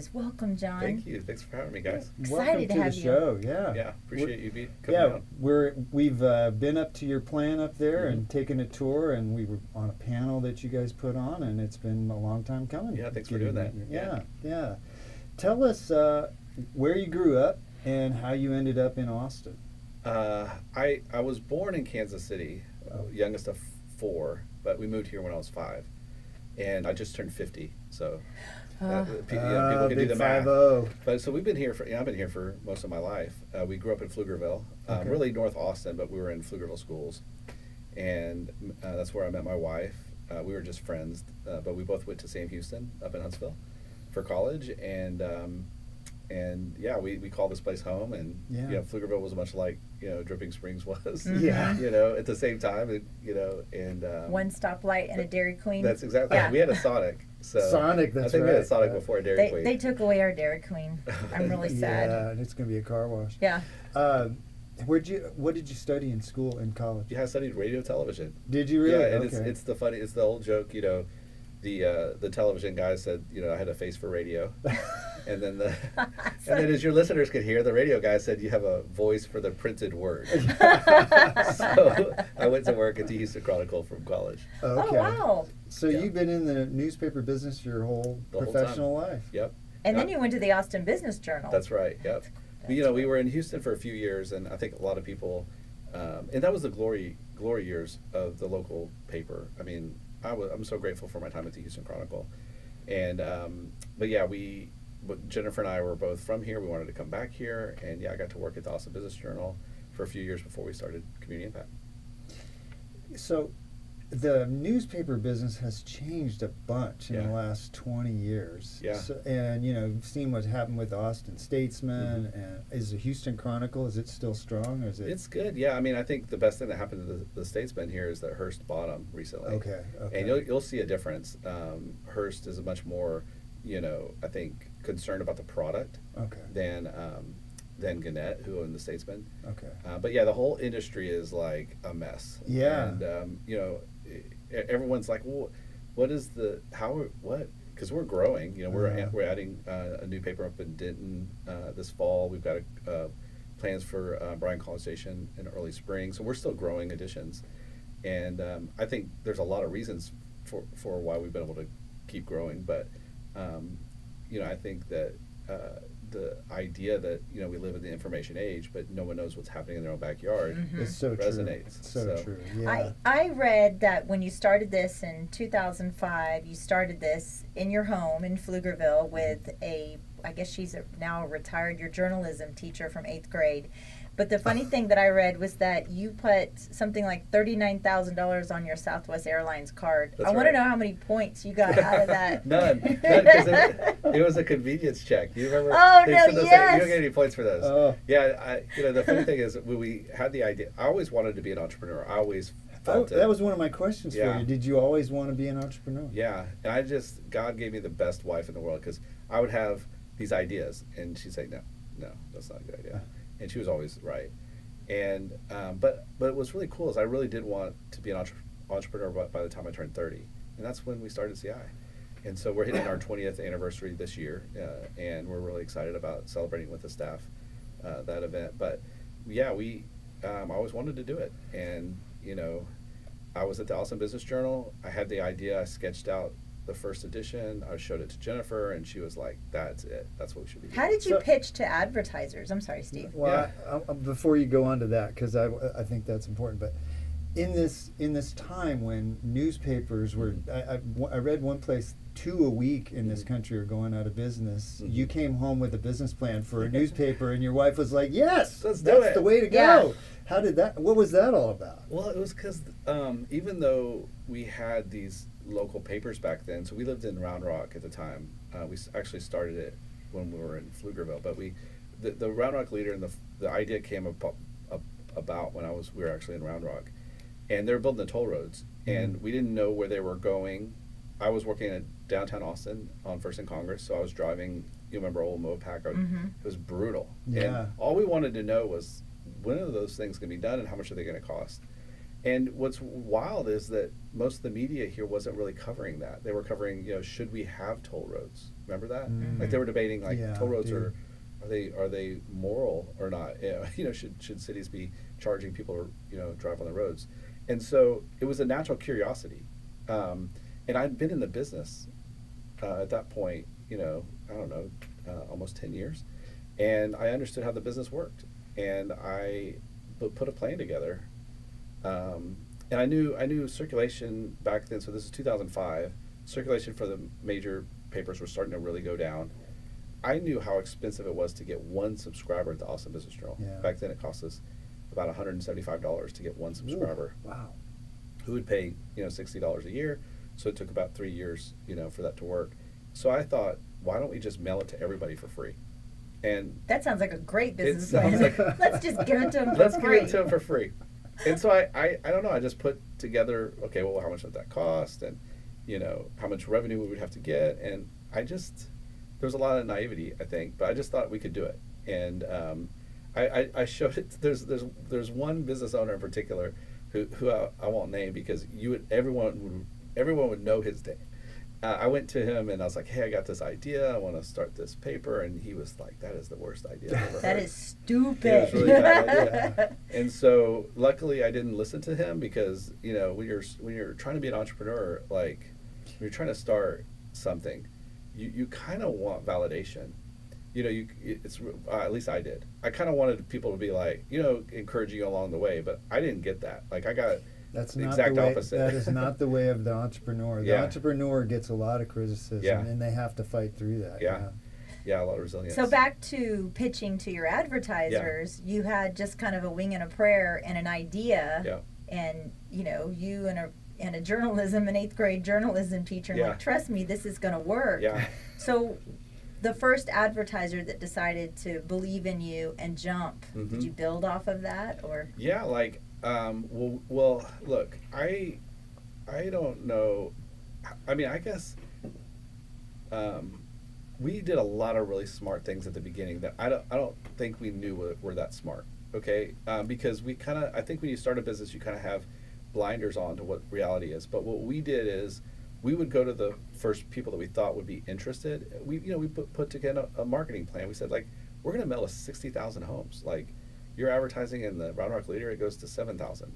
is. Welcome, John. Thank you. Thanks for having me, guys. Excited to have you. Welcome to the show. Yeah, appreciate you coming out. We've been up to your plant up there and taken a tour, and we were on a panel that you guys put on, and it's been a long time coming. Yeah, thanks for doing that. Yeah. Tell us where you grew up and how you ended up in Austin. I was born in Kansas City, youngest of 4, but we moved here when I was 5, and I just turned 50. So people can do the math. 50. But so we've been here I've been here for most of my life. We grew up in Pflugerville, really North Austin, but we were in Pflugerville schools, and that's where I met my wife. We were just friends, but we both went to Sam Houston up in Huntsville for college, and we call this place home, and Pflugerville was much like Dripping Springs was, at the same time, and one stoplight and a Dairy Queen. That's exactly. We had a Sonic. So Sonic, that's right. I think we had a Sonic before a Dairy Queen. They took away our Dairy Queen. I'm really sad. Yeah, and it's going to be a car wash. Yeah. What did you study in school and college? Yeah, I studied radio television. Did you really? Yeah, and it's the old joke, the television guy said, I had a face for radio. And then as your listeners could hear, the radio guy said you have a voice for the printed word. So I went to work at the Houston Chronicle from college. Okay. Oh, wow. So you've been in the newspaper business your whole professional life. Yep. And then you went to the Austin Business Journal. That's right. Yep. We were in Houston for a few years, and I think a lot of people, and that was the glory years of the local paper. I mean, I'm so grateful for my time at the Houston Chronicle, and but Jennifer and I were both from here. We wanted to come back here, and I got to work at the Austin Business Journal for a few years before we started Community Impact. So the newspaper business has changed a bunch in the last 20 years. Yeah. So, and you've seen what's happened with the Austin Statesman, and is the Houston Chronicle, is it still strong, or is it? It's good. Yeah. I mean, I think the best thing that happened to the Statesman here is that Hearst bought them recently. Okay. And you'll see a difference. Hearst is a much more, I think, concerned about the product than Gannett, who owned the Statesman. Okay. But the whole industry is like a mess. Yeah. And everyone's like, well, because we're growing. We're adding a new paper up in Denton this fall. We've got plans for Bryan College Station in early spring. So we're still growing editions, and I think there's a lot of reasons for why we've been able to keep growing. But I think that the idea that we live in the information age, but no one knows what's happening in their own backyard, it's so resonates. So true. Yeah. I read that when you started this in 2005, you started this in your home in Pflugerville with I guess she's now a retired journalism teacher from 8th grade. But the funny thing that I read was that you put something like $39,000 on your Southwest Airlines card. I want to know how many points you got out of that. None, because it was a convenience check. You remember? Oh, no, yes. You don't get any points for those. Oh. Yeah, the funny thing is when we had the idea, I always wanted to be an entrepreneur. I always felt it. That was one of my questions for you. Did you always want to be an entrepreneur? Yeah, and God gave me the best wife in the world, because I would have these ideas, and she'd say, no, that's not a good idea. And she was always right. And but it was really cool is I really did want to be an entrepreneur by the time I turned 30. And that's when we started CI. And so we're hitting our 20th anniversary this year, and we're really excited about celebrating with the staff that event. But we always wanted to do it. And I was at the Austin Business Journal. I had the idea. I sketched out the first edition. I showed it to Jennifer, and she was like, "That's it. That's what we should be doing." How did you pitch to advertisers? I'm sorry, Steve. Well, before you go on to that, because I think that's important, but in this time when newspapers were, I read one place 2 a week in this country are going out of business. You came home with a business plan for a newspaper, and your wife was like, "Yes, that's the way to go." Yeah. How did that? What was that all about? Well, it was because even though we had these local papers back then, so we lived in Round Rock at the time. We actually started it when we were in Pflugerville, but the Round Rock Leader and the idea came about when we were actually in Round Rock, and they were building the toll roads, and we didn't know where they were going. I was working at downtown Austin on First and Congress, so I was driving. You remember old Mopac? It was brutal. Yeah. And all we wanted to know was when are those things going to be done, and how much are they going to cost? And what's wild is that most of the media here wasn't really covering that. They were covering, should we have toll roads? Remember that? Like they were debating, like Yeah, toll roads dude. are they moral or not? Should cities be charging people to drive on the roads? And so it was a natural curiosity. And I'd been in the business at that point, I don't know, almost 10 years, and I understood how the business worked, and I put a plan together. And I knew circulation back then. So this is 2005. Circulation for the major papers were starting to really go down. I knew how expensive it was to get one subscriber at the Austin Business Journal. Yeah. Back then, it cost us about $175 to get one subscriber. Ooh, wow. Who would pay $60 a year. So it took about 3 years for that to work. So I thought, why don't we just mail it to everybody for free? And That sounds like a great business sounds plan. like- Let's just give it to them for let's free. give it to them for free. And so I don't know, I just put together, okay, well, how much would that cost, and how much revenue we would have to get, and there was a lot of naivety, I think, but I just thought we could do it. And I showed it. There's one business owner in particular who I won't name because everyone would know his name. I went to him and I was like, hey, I got this idea. I want to start this paper. And he was like, that is the worst idea I've ever heard. That is stupid. It was really bad idea. And so luckily I didn't listen to him because, when you're trying to be an entrepreneur, like when you're trying to start something, you kind of want validation. At least I did. I kind of wanted people to be like, encourage you along the way, but I didn't get that. Like I got That's the not exact the way, opposite. That is not the way of the entrepreneur. The Yeah. entrepreneur gets a lot of criticism, Yeah. and they have to fight through that. Yeah. Yeah, a lot of resilience. So back to pitching to your advertisers, you had just kind of a wing and a prayer and an idea, Yeah. and you and a journalism, an 8th grade journalism teacher, and Yeah. like, trust me, this is going to work. Yeah. So the first advertiser that decided to believe in you and jump, Mhm. did you build off of that, or? Yeah, like, well, look, I don't know. I mean, I guess we did a lot of really smart things at the beginning that I don't think we knew were that smart. Okay, because I think when you start a business, you kind of have blinders on to what reality is. But what we did is we would go to the first people that we thought would be interested. We put together a marketing plan. We said, like, we're going to mail to 60,000 homes. Like, you're advertising in the Round Rock Leader, it goes to 7,000.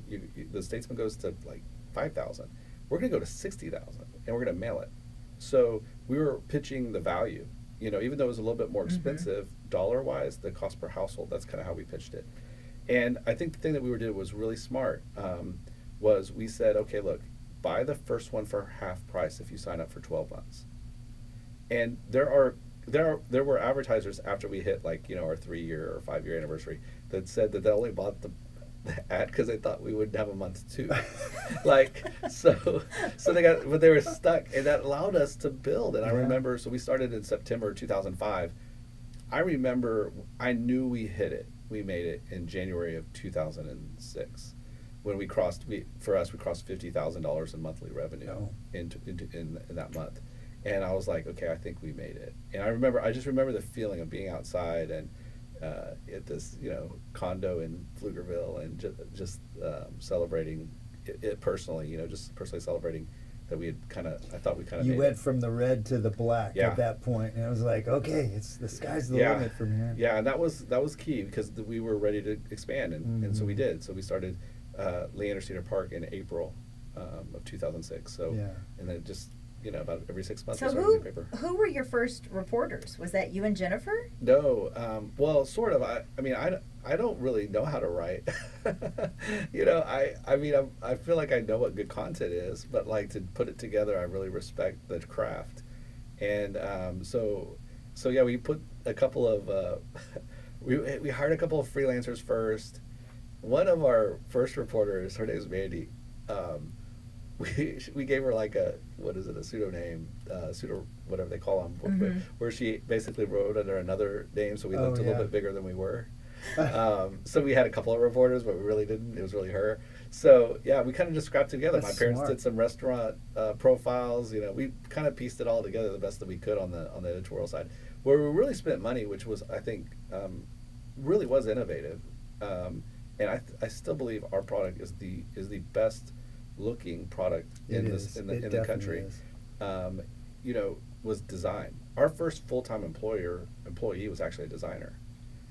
The Statesman goes to like 5,000. We're going to go to 60,000, and we're going to mail it. So we were pitching the value. Even though it was a little bit more expensive dollar-wise, the cost per household. That's kind of how we pitched it. And I think the thing that we did was really smart. Was we said, okay, look, buy the first one for half price if you sign up for 12 months. And there were advertisers after we hit our 3-year or 5-year anniversary that said that they only bought the ad because they thought we would have a month too. So they were stuck, and that allowed us to build. And I remember, so we started in September 2005. I remember I knew we hit it. We made it in January of 2006. When we crossed $50,000 in monthly revenue in that month, and I was like, okay, I think we made it. And I just remember the feeling of being outside and at this condo in Pflugerville and just celebrating it personally, just personally celebrating that we had I thought we kind of You made went it. from the red to the black Yeah. at that point, and it was like, okay, the sky's the limit from here. Yeah, and that was key because we were ready to expand, and so we did. So we started Leander Cedar Park in April of 2006. So and then just about every 6 months we So started a new paper. who were your first reporters? Was that you and Jennifer? No, well, sort of. I don't really know how to write. I feel like I know what good content is, but like to put it together, I really respect the craft. And so yeah, we put a couple of we hired a couple of freelancers first. One of our first reporters, her name is Mandy. We gave her like a pseudonym, whatever they call them, where she basically wrote under another name, so we looked a little bit bigger than we were. So we had a couple of reporters, but we really didn't. It was really her. So yeah, we kind of just scrapped together. That's My parents smart. did some restaurant profiles. We kind of pieced it all together the best that we could on the editorial side. Where we really spent money, which was I think really was innovative, and I still believe our product is the best looking product in It this is. in It the definitely country. is. You know, was design. Our first full-time employee was actually a designer,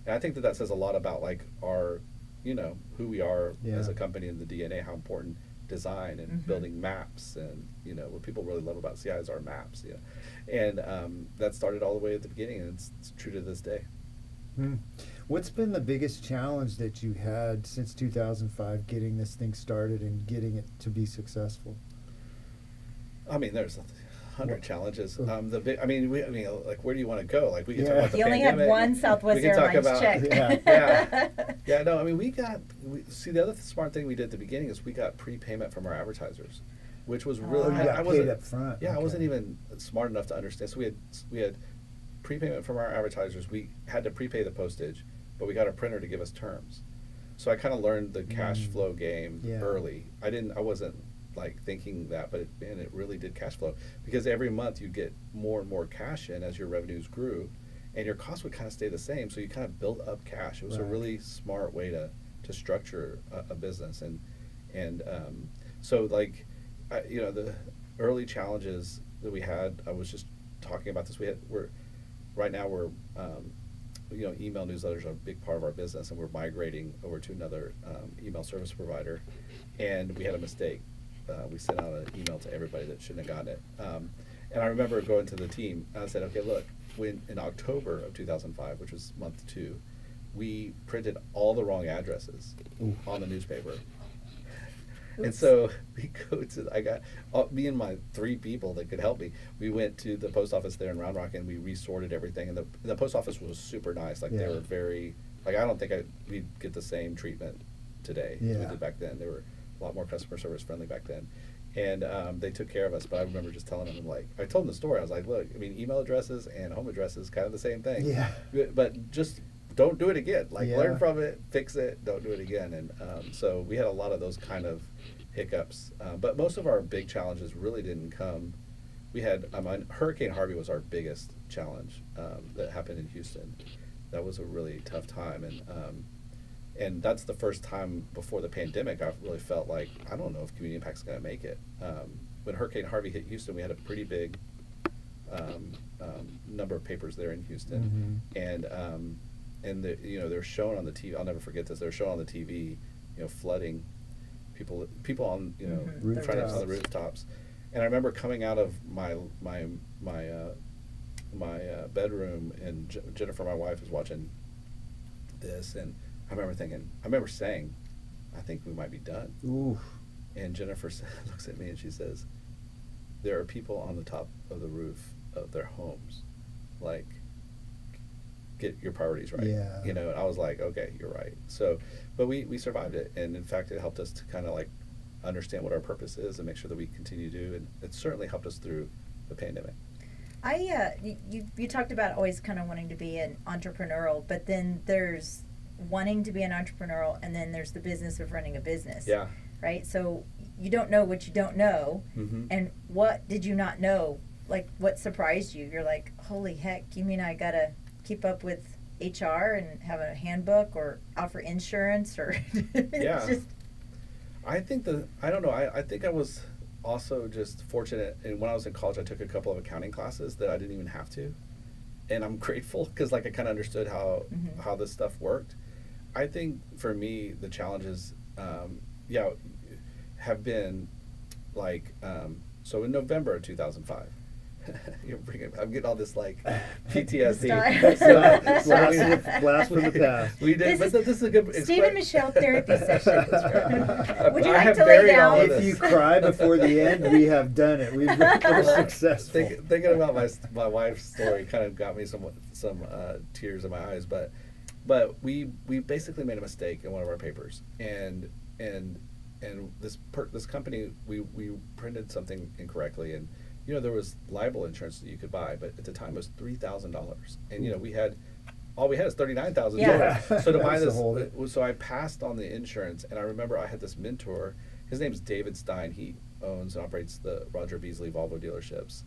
and I think that says a lot about like our, you know, who we are as Yeah. a company and the DNA, how important design and building maps, and you know what people really love about CI is our maps, you know, and that started all the way at the beginning, and it's true to this day. What's been the biggest challenge that you had since 2005 getting this thing started and getting it to be successful? I mean, there's 100 What- challenges. Oh. The big, I mean, like, where do you want to go? Like, we can talk Yeah. about the You only had pandemic. one Southwest We can talk Airlines about- check. Yeah. No, I mean, see, the other smart thing we did at the beginning is we got prepayment from our advertisers, which was really, Oh, you got I paid wasn't, up front. yeah, I Okay. wasn't even smart enough to understand. So we had prepayment from our advertisers. We had to prepay the postage, but we got a printer to give us terms. So I kind of learned the cash flow game Yeah. early. I wasn't like thinking that, but it really did cash flow, because every month you get more and more cash in as your revenues grew, and your costs would kind of stay the same. So you kind of built up cash. It was a Right. really smart way to structure a business, and so like, you know, the early challenges that we had. I was just talking about this. Right now we're you know, email newsletters are a big part of our business, and we're migrating over to another email service provider, and we had a mistake. We sent out an email to everybody that shouldn't have gotten it. And I remember going to the team, and I said, okay, look, when in October of 2005, which was month 2, we printed all the wrong addresses on the newspaper. And Oops. so we go to, I got, me and my 3 people that could help me, we went to the post office there in Round Rock, and we resorted everything. And the post office was super nice. Like, they Yeah. were very, like, I don't think we'd get the same treatment today as we Yeah. did back then. They were a lot more customer service friendly back then. And they took care of us. But I remember just telling them, like, I told them the story. I was like, look, I mean, email addresses and home addresses, kind of the same thing. Yeah. But just don't do it again. Like, Yeah. learn from it, fix it, don't do it again. And so we had a lot of those kind of hiccups. But most of our big challenges really didn't come. We had, Hurricane Harvey was our biggest challenge that happened in Houston. That was a really tough time. And that's the first time before the pandemic I really felt like, I don't know if Community Impact's going to make it. When Hurricane Harvey hit Houston, we had a pretty big number of papers there in Houston. And you know, they're showing on the TV, I'll never forget this, they're showing on the TV, you know, flooding, people on, you know, Mhm. trying to on the Rooftops. rooftops. And I remember coming out of my bedroom, and Jennifer, my wife, was watching this, and I remember saying, I think we might be done. Ooh. And Jennifer looks at me and she says, there are people on the top of the roof of their homes. Like, get your priorities right. Yeah. You know, and I was like, okay, you're right. So, but we survived it. And in fact, it helped us to kind of like understand what our purpose is and make sure that we continue to, and it certainly helped us through the pandemic. You talked about always kind of wanting to be an entrepreneurial, but then there's wanting to be an entrepreneurial, and then there's the business of running a business. Yeah. Right? So you don't know what you don't know. Mm-hmm. And what did you not know? Like, what surprised you? You're like, holy heck, you mean I gotta keep up with HR and have a handbook or offer insurance or it's Yeah. just I think I think I was also just fortunate, and when I was in college I took a couple of accounting classes that I didn't even have to, and I'm grateful because like I kind of understood how this stuff worked. I think for me the challenges have been like so in November of 2005 I'm getting all this like PTSD. Blast from the past. We did, This this is a good Steve and Michelle therapy session. Would you I like have to lay buried all down? of If you this. cry before the end, we have done it. We're successful. Thinking about my wife's story kind of got me some tears in my eyes, but we basically made a mistake in one of our papers, and this company we printed something incorrectly, and you know there was libel insurance that you could buy, but at the time it was $3,000, and you know all we had is $39,000. Yeah. So to buy That's the this, whole- so I passed on the insurance, and I remember I had this mentor. His name's David Stein. He owns and operates the Roger Beasley Volvo dealerships.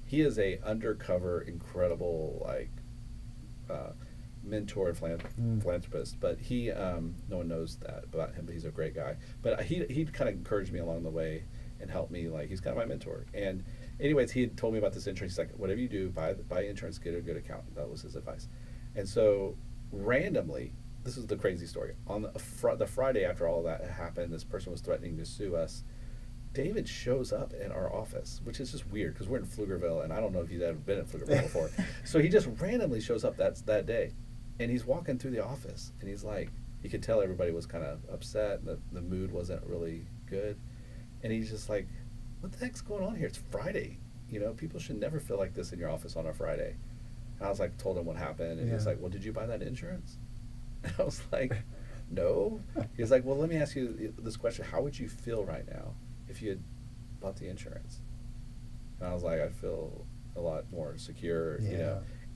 He is a undercover, incredible, like mentor and philanthropist, but he no one knows that about him, but he's a great guy. But he kind of encouraged me along the way and helped me. Like, he's kind of my mentor. And anyways, he had told me about this insurance. He's like, whatever you do, buy insurance, get a good accountant. That was his advice. And so randomly, this is the crazy story. On the Friday after all that happened, this person was threatening to sue us. David shows up in our office, which is just weird because we're in Pflugerville, and I don't know if he's ever been in Pflugerville before. So he just randomly shows up that day, and he's walking through the office, and he's like, you could tell everybody was kind of upset, and the mood wasn't really good, and he's just like, what the heck's going on here? It's Friday, people should never feel like this in your office on a Friday. And I was like, told him what happened, and he was like, well, did you buy that insurance? And I was like, no. He was like, well, let me ask you this question: how would you feel right now if you had bought the insurance? And I was like, I'd feel a lot more secure,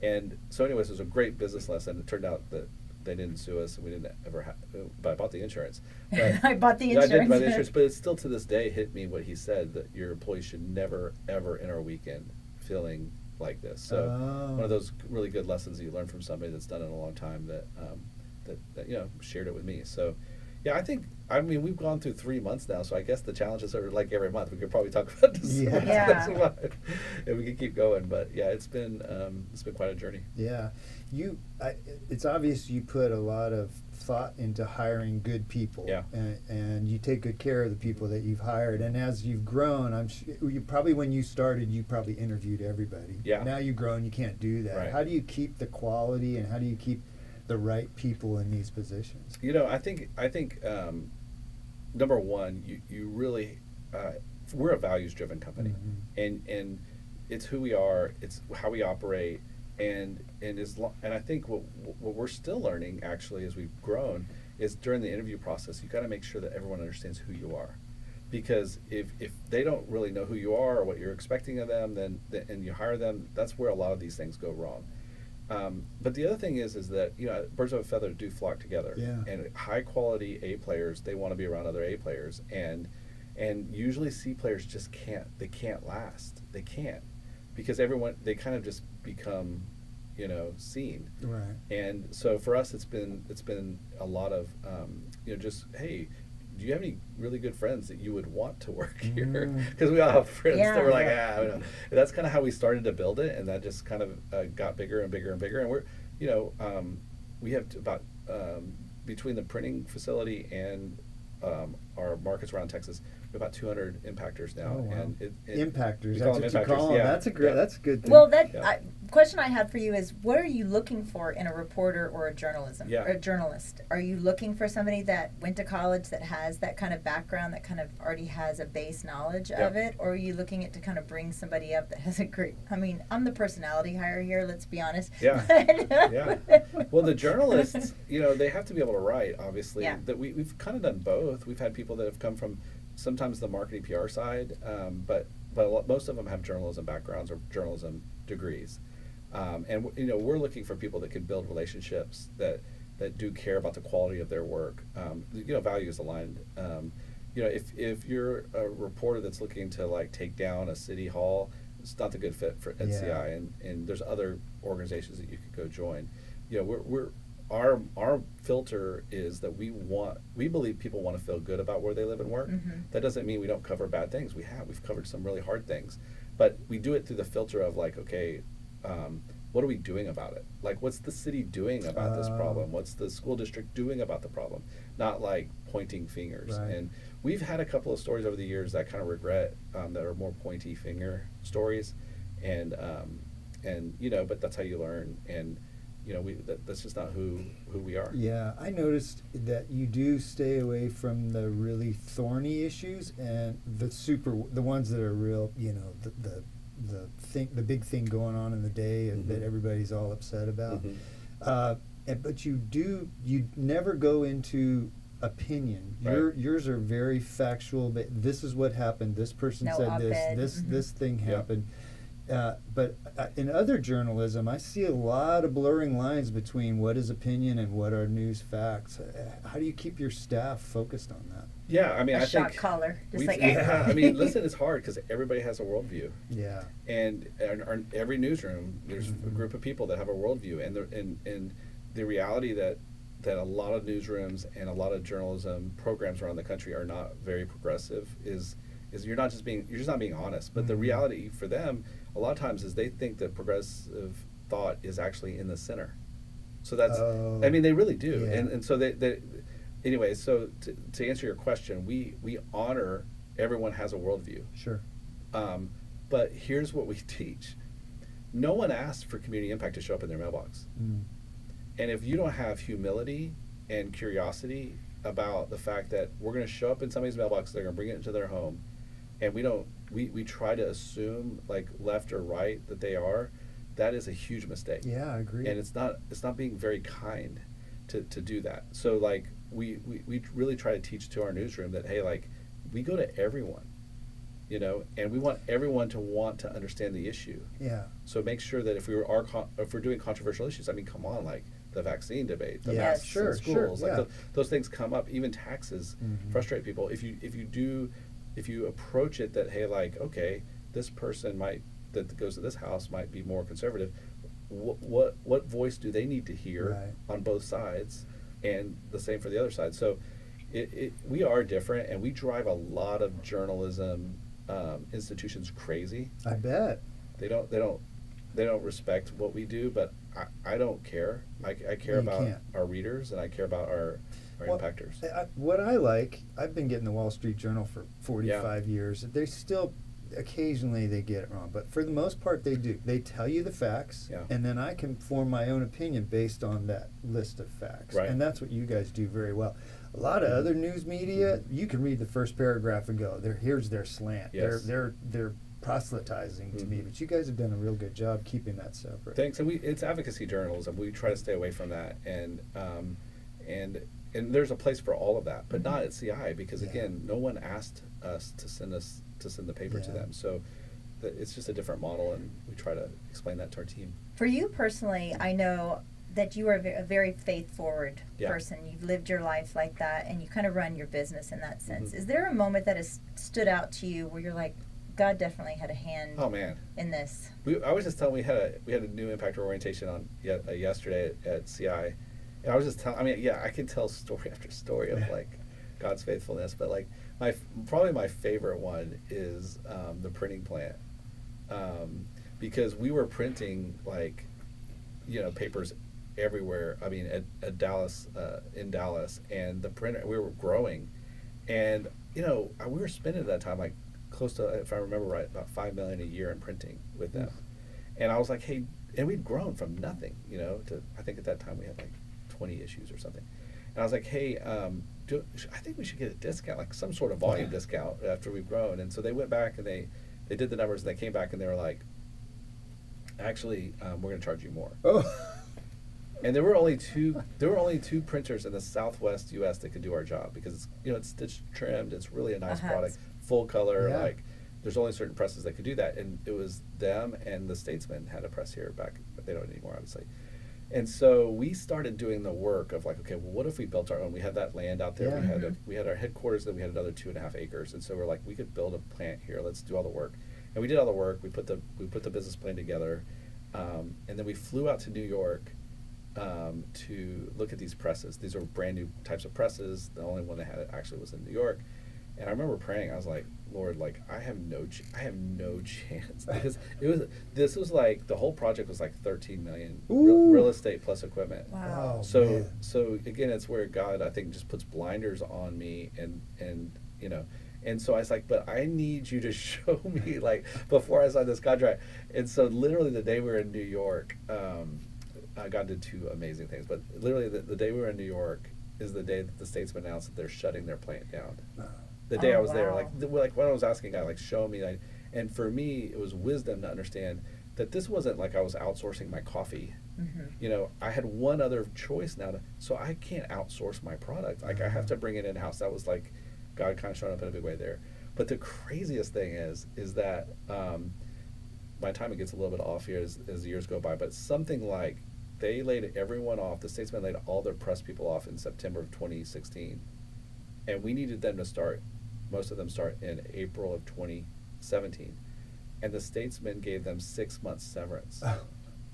And so anyways, it was a great business lesson. It turned out that they didn't sue us, and we didn't ever but I bought the insurance. But I bought the insurance. I did buy the insurance, but it still to this day hit me what he said, that your employees should never, ever enter a weekend feeling like this. So one of those really good lessons that you learn from somebody that's done it a long time that shared it with me. So yeah, I mean, we've gone through 3 months now, so I guess the challenges are like every month. We could probably talk about this. And we could keep going, but yeah, it's been quite a journey. Yeah, it's obvious you put a lot of thought into hiring good people. Yeah. And you take good care of the people that you've hired. And as you've grown, when you started, you probably interviewed everybody. Yeah. Now you've grown, you can't do that. Right. How do you keep the quality, and how do you keep the right people in these positions? I think number one, you really we're a values-driven company, and it's who we are, it's how we operate, and I think what we're still learning actually as we've grown is during the interview process, you got to make sure that everyone understands who you are, because if they don't really know who you are or what you're expecting of them, then and you hire them, that's where a lot of these things go wrong. But the other thing is that birds of a feather do flock together. Yeah. And high quality A players, they want to be around other A players, and usually C players just can't. They can't last. They can't, because they kind of just become seen. Right. And so for us, it's been a lot of just, hey, do you have any really good friends that you would want to work here? Because we all have friends that we're like, and that's kind of how we started to build it, and that just kind of got bigger and bigger and bigger. And we're, we have about between the printing facility and our markets around Texas, we have about 200 impactors now. Oh, wow. And impactors, that's what you call them. Yeah. That's a great. Yeah. That's a good thing. Well, question I had for you is, what are you looking for in a reporter or a journalist? Are you looking for somebody that went to college, that has that kind of background, that kind of already has a base knowledge of it? Or are you looking at to kind of bring somebody up that has a great, I'm the personality hire here, let's be honest. Yeah. Yeah. Well, the journalists, they have to be able to write, obviously. Yeah. That we've kind of done both. We've had people that have come from sometimes the marketing PR side, but most of them have journalism backgrounds or journalism degrees. And we're looking for people that can build relationships, that do care about the quality of their work. Values aligned. If you're a reporter that's looking to take down a city hall, it's not the good fit for NCI, and there's other organizations that you could go join. Our filter is that we believe people want to feel good about where they live and work. That doesn't mean we don't cover bad things. We've covered some really hard things, but we do it through the filter of what are we doing about it? What's the city doing about this problem? What's the school district doing about the problem? Not pointing fingers. Right. And we've had a couple of stories over the years that I kind of regret, that are more pointy finger stories, and but that's how you learn. And that's just not who we are. Yeah, I noticed that you do stay away from the really thorny issues and the ones that are real, the big thing going on in the day that everybody's all upset about. But you never go into opinion. Right. Yours are very factual. But this is what happened. This person said this thing happened. But in other journalism, I see a lot of blurring lines between what is opinion and what are news facts. How do you keep your staff focused on that? Yeah, I think shot caller, just listen, it's hard because everybody has a worldview. Yeah. And every newsroom, there's a group of people that have a worldview, and the reality that a lot of newsrooms and a lot of journalism programs around the country are not very progressive is you're just not being honest. But the reality for them a lot of times is they think that progressive thought is actually in the center. So that's I mean they really do. Yeah. And so they anyway, so to answer your question, we honor everyone has a worldview. Sure. But here's what we teach. No one asked for community impact to show up in their mailbox. And if you don't have humility and curiosity about the fact that we're going to show up in somebody's mailbox, they're going to bring it into their home, and we try to assume like left or right that they are, that is a huge mistake. Yeah, I agree. And it's not being very kind to do that. So like we really try to teach to our newsroom that, hey, like we go to everyone, you know, and we want everyone to want to understand the issue. Yeah. So make sure that if we're doing controversial issues, I mean, come on, like the vaccine debate, the Yes, masks sure, in schools, sure, like yeah. those things come up. Even taxes frustrate people. If you approach it that, hey, like, okay, this person that goes to this house might be more conservative. What voice do they need to hear Right. on both sides, and the same for the other side. So we are different, and we drive a lot of journalism institutions crazy. I bet. They don't respect what we do, but I don't care. I care You about can't. our readers, and I care about our Well, impactors. What I like, I've been getting the Wall Street Journal for 45 years. They still, occasionally they get it wrong, but for the most part they do. They tell you the facts, Yeah. and then I can form my own opinion based on that list of facts. Right. And that's what you guys do very well. A lot of other news media, you can read the first paragraph and go, here's their slant. Yes. They're proselytizing to me, but you guys have done a real good job keeping that separate. Thanks. And it's advocacy journalism. We try to stay away from that, and there's a place for all of that, but not at CI, because again, no one asked us to send the paper to them. So it's just a different model, and we try to explain that to our team. For you personally, I know that you are a very faith-forward person. You've lived your life like that, and you kind of run your business in that sense. Is there a moment that has stood out to you where you're like, God definitely had a hand in this? I was just telling we had a new impact orientation on yesterday at CI, and I was just telling. I mean, I can tell story after story of like God's faithfulness, but like probably my favorite one is the printing plant, because we were printing like papers everywhere. I mean, at Dallas, in Dallas, and the printer, we were growing, and we were spending at that time like close to, if I remember right, about $5 million a year in printing with them. And I was like, hey, and we'd grown from nothing, to, I think at that time we had like 20 issues or something. And I was like, hey, I think we should get a discount, like some sort of volume discount after we've grown. And so they went back and they did the numbers, and they came back and they were like, actually, we're going to charge you more. And there were only two printers in the Southwest U.S. that could do our job, because it's stitched, trimmed, it's really a nice product, full color. Like there's only certain presses that could do that, and it was them and the Statesman had a press here back, but they don't anymore, obviously. And so we started doing the work of like, okay, well, what if we built our own? We had that land out there. We had our headquarters, then we had another 2.5 acres, and so we're like, we could build a plant here. Let's do all the work, and we did all the work. We put the business plan together, and then we flew out to New York. To look at these presses. These are brand new types of presses. The only one that had it actually was in New York. And I remember praying. I was like, Lord, like I have no chance, because this was like the whole project was like $13 million real estate plus equipment. Wow. So again, it's where God, I think, just puts blinders on me, and and so I was like, but I need you to show me, like, before I signed this contract. And so literally the day we were in New York, God did two amazing things, but literally the day we were in New York is the day that the Statesman announced that they're shutting their plant down. The day I was there, like when I was asking God, like, show me, like, and for me it was wisdom to understand that this wasn't like I was outsourcing my coffee. I had one other choice now, so I can't outsource my product. Like I have to bring it in house. That was like God kind of showing up in a big way there. But the craziest thing is that my timing gets a little bit off here as the years go by, but something like they laid everyone off. The Statesman laid all their press people off in September of 2016, and we needed them to start. Most of them start in April of 2017, and the Statesman gave them 6 months severance.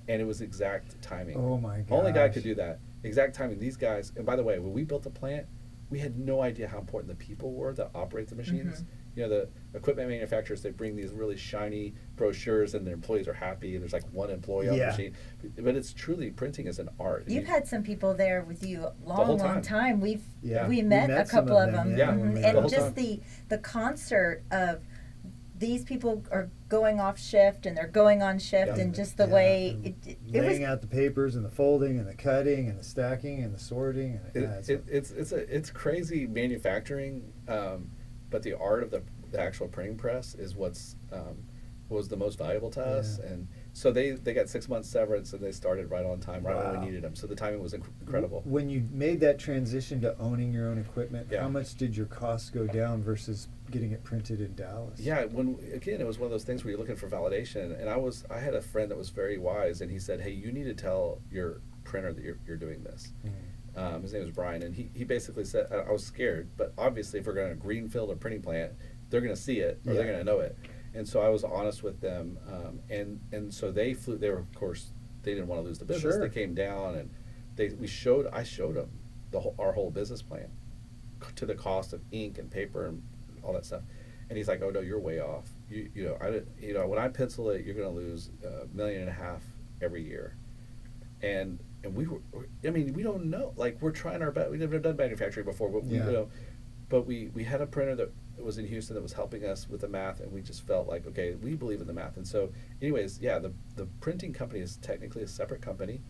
and it was exact timing. Oh my gosh. Only guy could do that. Exact timing. These guys, and by the way, when we built the plant, we had no idea how important the people were that operate the machines. You know, the equipment manufacturers, they bring these really shiny brochures and their employees are happy and there's like one employee on the machine. But it's truly, printing is an art. You've had some people there with you a whole long time. We We met met a some couple of of them, them. yeah, when we And were- whole just time. the concert of these people are going off shift and they're going on shift, Yeah. and just the Yeah, way and it laying was. out the papers and the folding and the cutting and the stacking and the sorting. And, It's crazy manufacturing, but the art of the actual printing press is what's was the most valuable to us. Yeah. And so they got 6 months severance and they started right on time, right when Wow. we needed them. So the timing was incredible. When you made that transition to owning your own equipment, Yeah. how much did your costs go down versus getting it printed in Dallas? Yeah, it was one of those things where you're looking for validation, and I had a friend that was very wise, and he said, "Hey, you need to tell your printer that you're doing this." His name was Brian, and he basically said, I was scared, but obviously if we're going to greenfield a printing plant, they're going to see it or they're going to know it. And so I was honest with them, and so they flew. They were, of course, they didn't want to lose the business. Sure. They came down and I showed them our whole business plan to the cost of ink and paper and all that stuff. And he's like, "Oh no, you're way off. When I pencil it, you're going to lose $1.5 million every year." And we don't know. Like, we're trying our best. We've never done manufacturing before, but we had a printer that was in Houston that was helping us with the math, and we just felt like, okay, we believe in the math. And so, anyways, yeah, the printing company is technically a separate company,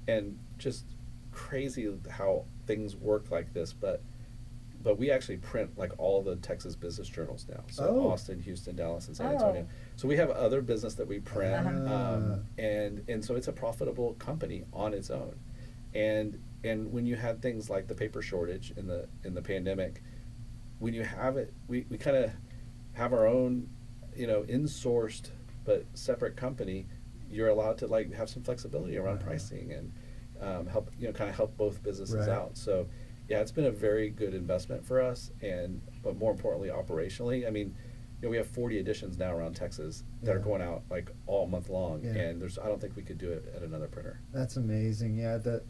and just crazy how things work like this, but we actually print like all the Texas business journals now. So Austin, Houston, Dallas, and San Antonio. So we have other business that we print, and so it's a profitable company on its own. And when you had things like the paper shortage in the pandemic, when you have it, we kind of have our own, in-sourced but separate company. You're allowed to like have some flexibility around pricing and help both businesses out. So yeah, it's been a very good investment for us, but more importantly, operationally. I mean, we have 40 editions now around Texas that are going out like all month long, and I don't think we could do it at another printer. That's amazing. Yeah, the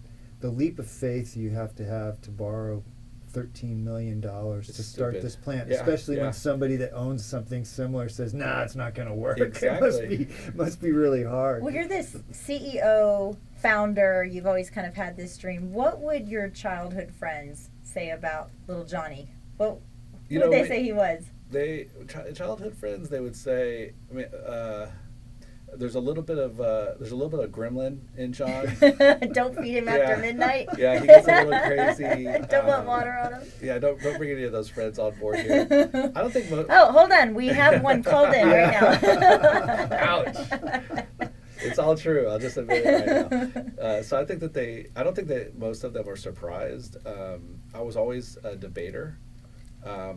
leap of faith you have to borrow $13 million to start stupid. this plant, Yeah, especially when somebody that owns something similar says, "Nah, it's not going to work." Exactly. It must be really hard. Well, you're this CEO, founder. You've always kind of had this dream. What would your childhood friends say about little Johnny? What would they say he was? Childhood friends, they would say, there's a little bit of gremlin in John. Don't feed him after midnight. Yeah, he gets a little crazy. Don't want water on him. Yeah, don't bring any of those friends on board here. I don't think. Oh, hold on. We have one called in right now. Ouch. It's all true. I'll just admit it right now. So I think I don't think that most of them were surprised. I was always a debater.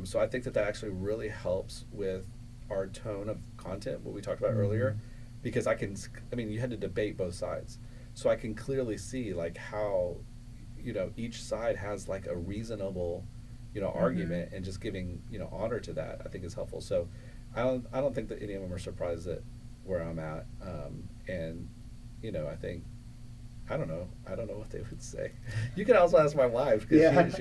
So I think that actually really helps with our tone of content, what we talked about earlier, because you had to debate both sides. So I can clearly see like how, each side has like a reasonable, argument, and just giving, honor to that, I think is helpful. So I don't think that any of them are surprised at where I'm at. And, I think, I don't know what they would say. You can also ask my wife, because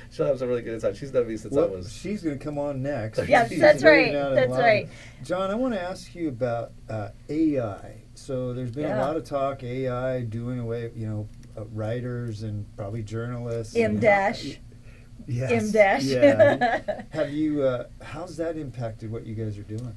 she'll have some really good insight. She's known me since I was. She's going to come on next. Yes, She's that's waiting right. out in That's line. right. John, I want to ask you about AI. So there's been a lot of talk AI doing away, writers and probably journalists. M-dash. Yes. M-dash. Yeah. Have you? How's that impacted what you guys are doing?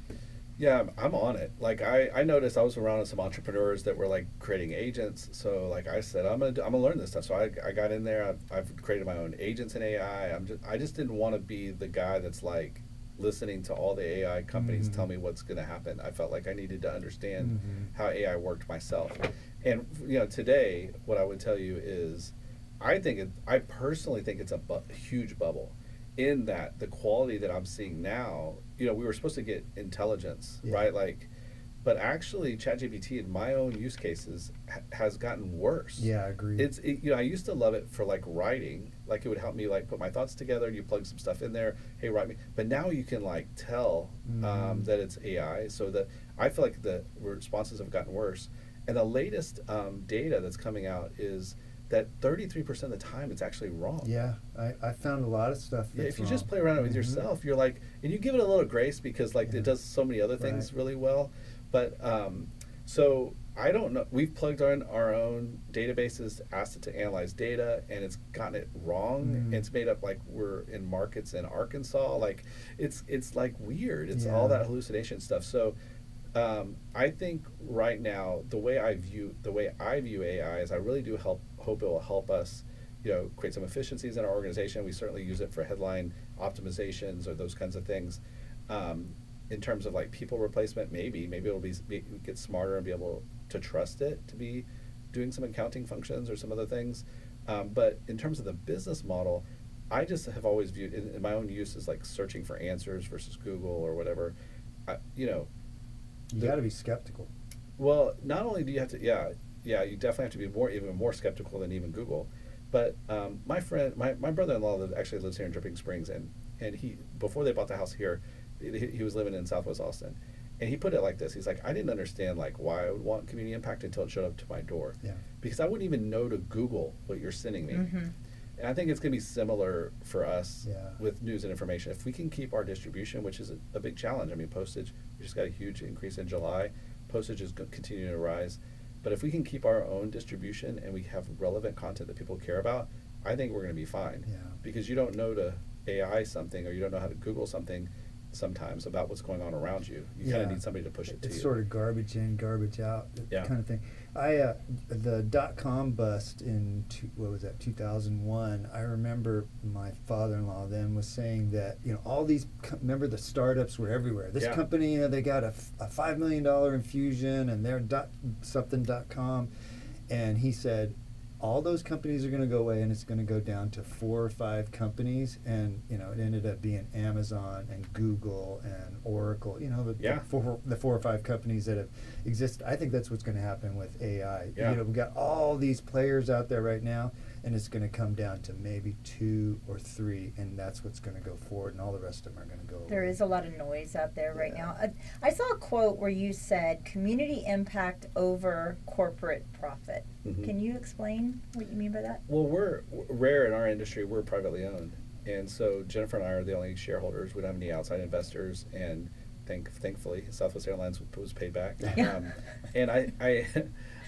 Yeah, I'm on it. Like I noticed I was around some entrepreneurs that were like creating agents. So like I said, I'm gonna learn this stuff. So I got in there. I've created my own agents in AI. I just didn't want to be the guy that's like listening to all the AI companies tell me what's going to happen. I felt like I needed to understand how AI worked myself. And today, what I would tell you is, I personally think it's a huge bubble, in that the quality that I'm seeing now. We were supposed to get intelligence, right? Like, but actually, ChatGPT in my own use cases has gotten worse. Yeah, I agree. I used to love it for like writing, like it would help me like put my thoughts together. You plug some stuff in there, hey, write me. But now you can like tell that it's AI. So that I feel like the responses have gotten worse. And the latest data that's coming out is that 33% of the time it's actually wrong. Yeah, I found a lot of stuff Yeah, that's if you wrong. just play around with yourself, you're like, and you give it a little grace because like Yeah. it does so many other things Right. really well. But so I don't know. We've plugged in our own databases, asked it to analyze data, and it's gotten it wrong. It's made up like we're in markets in Arkansas. Like it's like weird. It's all Yeah. that hallucination stuff. So I think right now the way I view AI is I really do hope it will help us, create some efficiencies in our organization. We certainly use it for headline optimizations or those kinds of things. In terms of like people replacement, maybe it'll get smarter and be able to trust it to be doing some accounting functions or some other things. But in terms of the business model, I just have always viewed in my own use as like searching for answers versus Google or whatever. You got to be skeptical. Well, not only do you have to, you definitely have to be even more skeptical than even Google. But my brother-in-law actually lives here in Dripping Springs, and he, before they bought the house here, he was living in Southwest Austin, and he put it like this. He's like, I didn't understand like why I would want community impact until it showed up to my door, Yeah. because I wouldn't even know to Google what you're sending me. Mm-hmm. And I think it's going to be similar for us Yeah. with news and information. If we can keep our distribution, which is a big challenge. I mean, postage, we just got a huge increase in July. Postage is continuing to rise. But if we can keep our own distribution and we have relevant content that people care about, I think we're going to be fine. Yeah. Because you don't know to AI something or you don't know how to Google something sometimes about what's going on around you. You kind of need somebody to push it to It's you. sort of garbage in, garbage out, kind of thing. The .com bust in 2001. I remember my father-in-law then was saying that all these remember the startups were everywhere. This company they got a $5 million infusion and they're .com, and he said all those companies are going to go away and it's going to go down to 4 or 5 companies, and it ended up being Amazon and Google and Oracle, the 4 or 5 companies that have existed. I think that's what's going to happen with AI. We've got all these players out there right now, and it's going to come down to maybe 2 or 3, and that's what's going to go forward, and all the rest of them are going to go away. There is a lot of noise out there right now. I saw a quote where you said community impact over corporate profit. Mm-hmm. Can you explain what you mean by that? Well, we're rare in our industry. We're privately owned, and so Jennifer and I are the only shareholders. We don't have any outside investors, and thankfully, Southwest Airlines was paid back. Yeah. And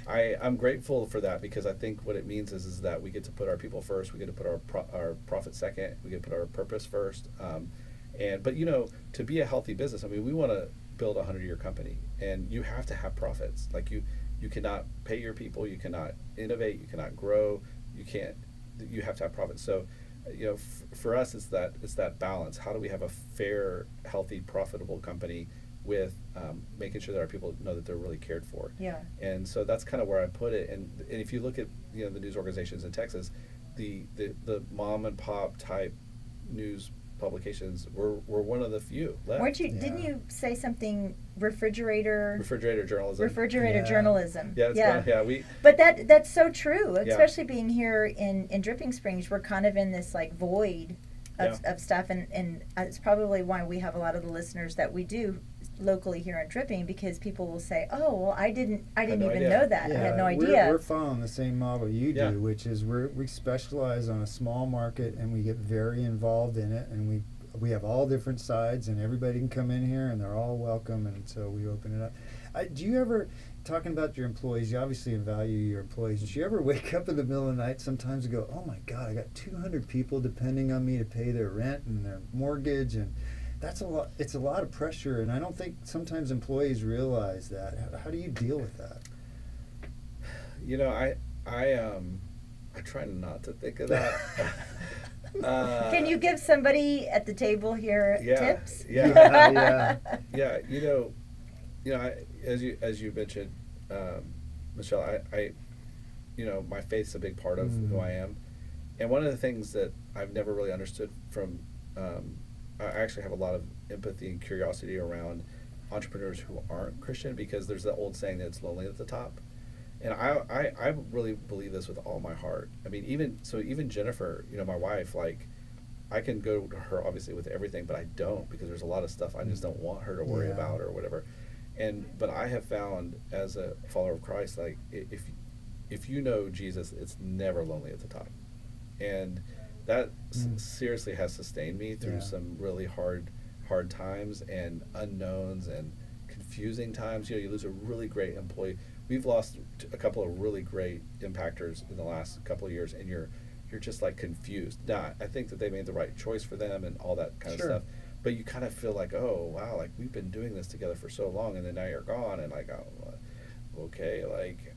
I'm grateful for that, because I think what it means is that we get to put our people first. We get to put our profit second. We get to put our purpose first. But to be a healthy business, I mean, we want to build a 100-year company, and you have to have profits. Like you cannot pay your people, you cannot innovate, you cannot grow, you have to have profits. So, for us, it's that balance. How do we have a fair, healthy, profitable company with making sure that our people know that they're really cared for? Yeah. And so that's kind of where I put it. And if you look at the news organizations in Texas, the mom and pop type news publications were one of the few left. Weren't you? Didn't you say something? Refrigerator journalism. Journalism. Yeah, But that's so true. Especially being here in Dripping Springs, we're kind of in this like void of stuff, and it's probably why we have a lot of the listeners that we do locally here in Dripping, because people will say, "Oh, well, I didn't even know that. I had no idea." We're following the same model you do, which is we specialize on a small market and we get very involved in it, and we have all different sides, and everybody can come in here and they're all welcome, and so we open it up. Do you ever, talking about your employees, you obviously value your employees, do you ever wake up in the middle of the night sometimes and go, oh my God, I got 200 people depending on me to pay their rent and their mortgage, and that's a lot. It's a lot of pressure, and I don't think sometimes employees realize that. How do you deal with that? I try not to think of that. Can you give somebody at the table here tips? Yeah. As you mentioned, Michelle, I my faith's a big part of who I am, and one of the things that I've never really understood from I actually have a lot of empathy and curiosity around entrepreneurs who aren't Christian, because there's that old saying that it's lonely at the top. And I really believe this with all my heart. I mean, even Jennifer, my wife, like, I can go to her obviously with everything, but I don't, because there's a lot of stuff I just don't want her to worry about or whatever. But I have found as a follower of Christ, like if you know Jesus, it's never lonely at the top, and that seriously has sustained me through some really hard times and unknowns and confusing times. You lose a really great employee. We've lost a couple of really great impactors in the last couple of years, and you're just like confused. Now, I think that they made the right choice for them and all that kind of stuff, but you kind of feel like, oh wow, like we've been doing this together for so long, and then now you're gone, and like, oh, okay, like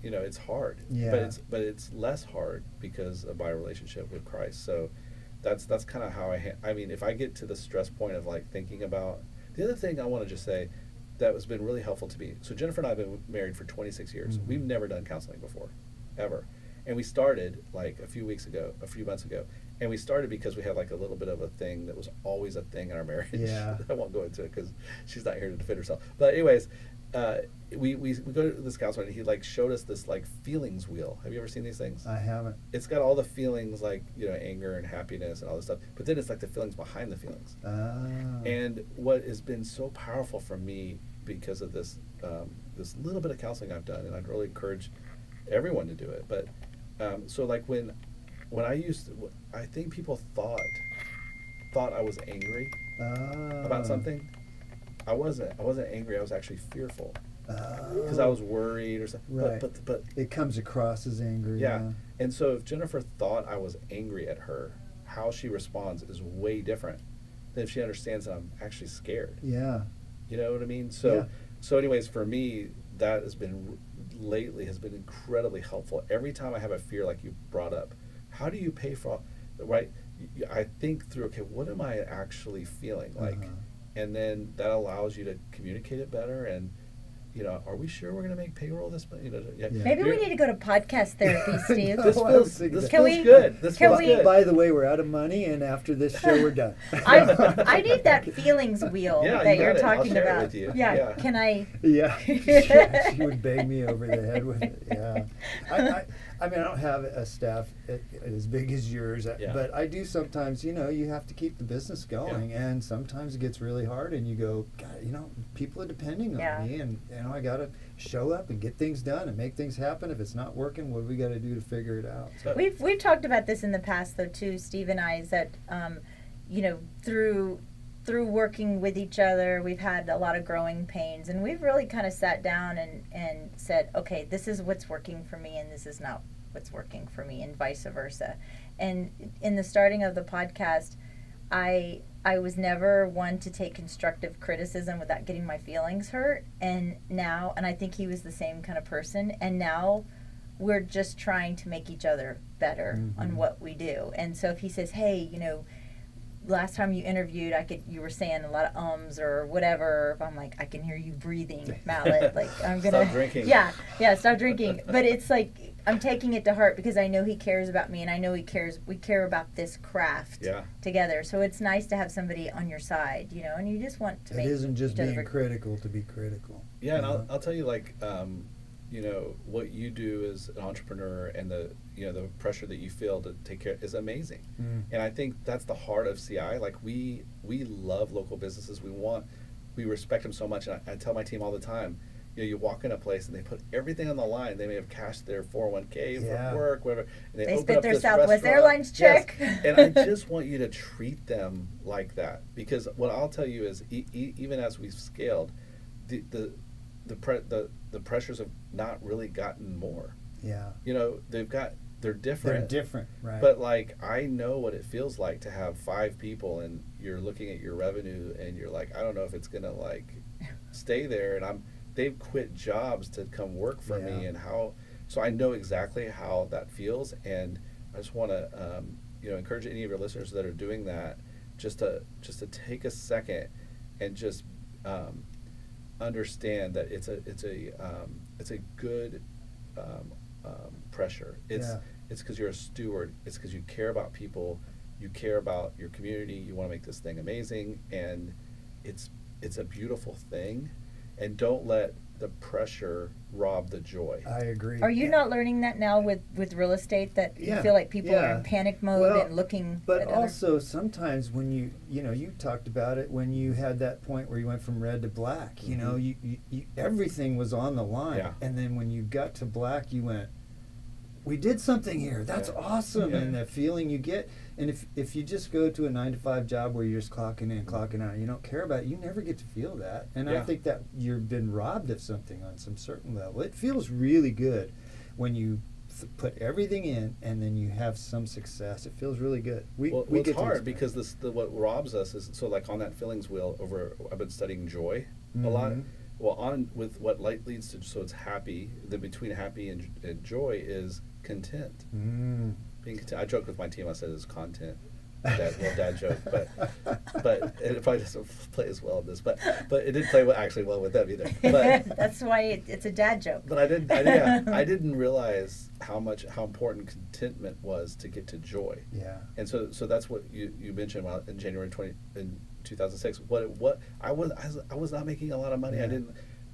it's hard, but it's less hard because of my relationship with Christ. So that's kind of how I mean, if I get to the stress point of like thinking about the other thing, I want to just say that has been really helpful to me. So Jennifer and I have been married for 26 years. We've never done counseling before, ever. And we started like a few months ago, and we started because we had like a little bit of a thing that was always a thing in our marriage. Yeah. I won't go into it because she's not here to defend herself. But anyways, we go to this counselor, and he like showed us this like feelings wheel. Have you ever seen these things? I haven't. It's got all the feelings like anger and happiness and all this stuff, but then it's like the feelings behind the feelings. And what has been so powerful for me because of this this little bit of counseling I've done, and I'd really encourage everyone to do it. But so like when I think people thought I was angry about something. I wasn't angry. I was actually fearful because I was worried or something. Right. But it comes across as angry. Yeah. And so if Jennifer thought I was angry at her, how she responds is way different than if she understands that I'm actually scared. Yeah. You know what I mean? So anyways, for me, that has been incredibly helpful. Every time I have a fear like you brought up, how do you pay for, right? I think through, okay, what am I actually feeling like? And then that allows you to communicate it better. And are we sure we're going to make payroll this month? Maybe we need to go to podcast therapy, Steve. This feels we- good. This can feels we- good. By the way, we're out of money, and after this show, we're done. I need that feelings wheel Yeah, that you you're got it. I'll talking share it about. with you. Yeah. Yeah. Can I? Yeah, she would bang me over the head with it. Yeah, I mean, I don't have a staff as big as yours, but I do sometimes. You have to keep the business going, and sometimes it gets really hard, and you go, God, people are depending on me, and I got to show up and get things done and make things happen. If it's not working, what do we got to do to figure it out? So. We've talked about this in the past, though, too, Steve and I, is that through working with each other, we've had a lot of growing pains, and we've really kind of sat down and said, okay, this is what's working for me, and this is not what's working for me, and vice versa. And in the starting of the podcast, I was never one to take constructive criticism without getting my feelings hurt, and I think he was the same kind of person, and now we're just trying to make each other better on what we do. And so if he says, hey, last time you interviewed, you were saying a lot of ums or whatever. If I'm like, I can hear you breathing, Mallett. Like, I'm gonna stop drinking. Yeah, stop drinking. But it's like I'm taking it to heart because I know he cares about me, and I know we care about this craft together. So it's nice to have somebody on your side, and you just want to make. It isn't just each other being critical to be critical. Yeah, and I'll tell you, like, what you do as an entrepreneur and the pressure that you feel to take care is amazing. And I think that's the heart of CI. Like, we love local businesses. We respect them so much. And I tell my team all the time, you walk in a place and they put everything on the line. They may have cashed their 401k from work, whatever. And they open spent up their this Southwest restaurant. Airlines check. Yes. And I just want you to treat them like that, because what I'll tell you is, even as we've scaled, the pressures have not really gotten more. Yeah. They're different. They're different, right? But like, I know what it feels like to have 5 people, and you're looking at your revenue, and you're like, I don't know if it's gonna like stay there, and they've quit jobs to come work for me, and so I know exactly how that feels, and I just want to encourage any of your listeners that are doing that just to take a second and just understand that it's a good pressure. It's because you're a steward. It's because you care about people, you care about your community, you want to make this thing amazing, and it's a beautiful thing. And don't let the pressure rob the joy. I agree. Are you not learning that now with real estate, that you feel like people are in panic mode and looking but at also sometimes when you talked about it when you had that point where you went from red to black, you know, you everything was on the line. Yeah. And then when you got to black, you went, we did something here. That's awesome. Yeah. And the feeling you get. And if you just go to a 9-to-5 job where you're just clocking in, clocking out, you don't care about it, you never get to feel that. And I think that you've been robbed of something on some certain level. It feels really good when you put everything in and then you have some success. It feels really good. We It's get hard because what robs us is, so like on that feelings wheel I've been studying joy a lot. Well, on with what light leads to, so it's happy. The between happy and joy is content. Being content. I joke with my team. I said it's content. Dad joke, but it probably doesn't play as well in this. But it didn't play actually well with them either. But that's why it's a dad joke. But I didn't realize how important contentment was to get to joy. Yeah. And so that's what you mentioned in January 2006. What I was not making a lot of money. Yeah.